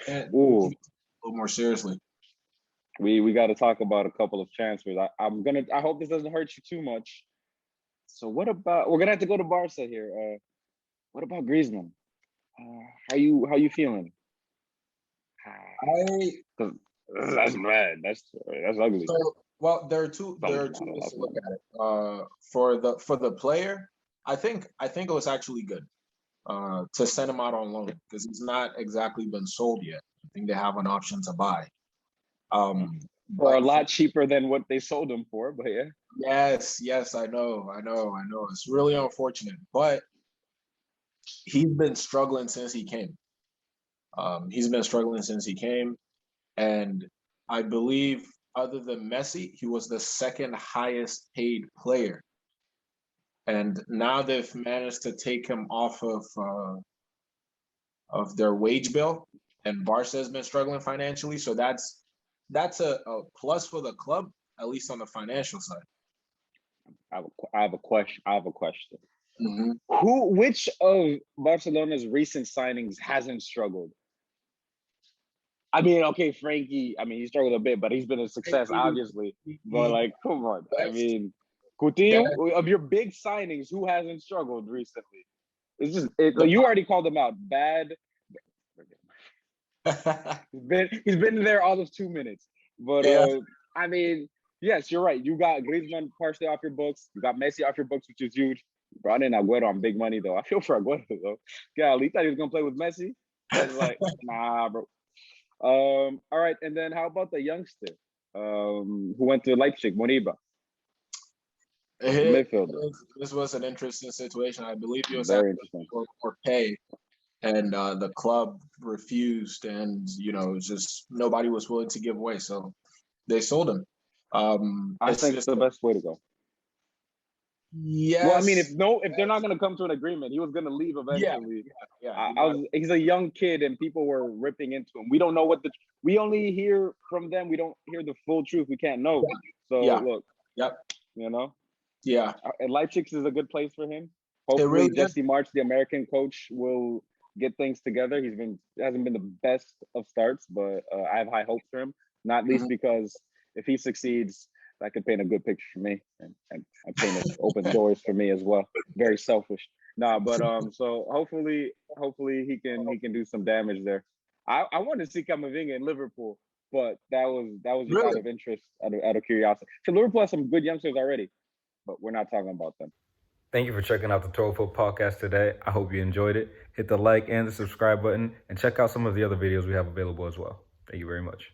And Ooh, a little more seriously. we got to talk about a couple of transfers. I hope this doesn't hurt you too much. So what about we're gonna have to go to Barca here. What about Griezmann? How you feeling? I 'Cause that's bad. That's ugly. well, there are two ways to look at it. For the player, I think it was actually good to send him out on loan because he's not exactly been sold yet. I think they have an option to buy. For a But lot cheaper than what they sold him for, but yeah. yes, I know. It's really unfortunate, but he's been struggling since he came. He's been struggling since he came, and I believe other than Messi, he was the second highest paid player. And now they've managed to take him off of their wage bill, and Barca has been struggling financially. So that's a plus for the club, at least on the financial side. I have a question. I have a question. Mm-hmm. Which of Barcelona's recent signings hasn't struggled? I mean, okay, Frankie. I mean, he struggled a bit, but he's been a success, obviously. But like, come on. I mean, Coutinho, of your big signings, who hasn't struggled recently? It's just you already called him out. Bad. He's been there all of 2 minutes. But Yeah. I mean, yes, you're right. You got Griezmann partially off your books. You got Messi off your books, which is huge. You brought in Agüero on big money though. I feel for Agüero though. Yeah, he thought he was gonna play with Messi. I was like, nah, bro. All right, and then how about the youngster who went to Leipzig, Moriba, the midfielder? This was an interesting situation. I believe he was Very asking interesting. for pay, and the club refused, and just nobody was willing to give away, so they sold him. I think it's the best way to go. Yes. Well, I mean, if they're not going to come to an agreement, he was going to leave eventually. Yeah. He's a young kid, and people were ripping into him. We don't know we only hear from them. We don't hear the full truth. We can't know. So look, yep. Yeah. And Leipzig is a good place for him. Hopefully, Jesse March, the American coach, will get things together. Hasn't been the best of starts, but I have high hopes for him. Not least because if he succeeds, that could paint a good picture for me, and paint open doors for me as well. Very selfish. But so hopefully he can do some damage there. I wanted to see Camavinga in Liverpool, but that was just Really? out of interest, out of curiosity. So Liverpool has some good youngsters already, but we're not talking about them. Thank you for checking out the ToroFoot Podcast today. I hope you enjoyed it. Hit the like and the subscribe button, and check out some of the other videos we have available as well. Thank you very much.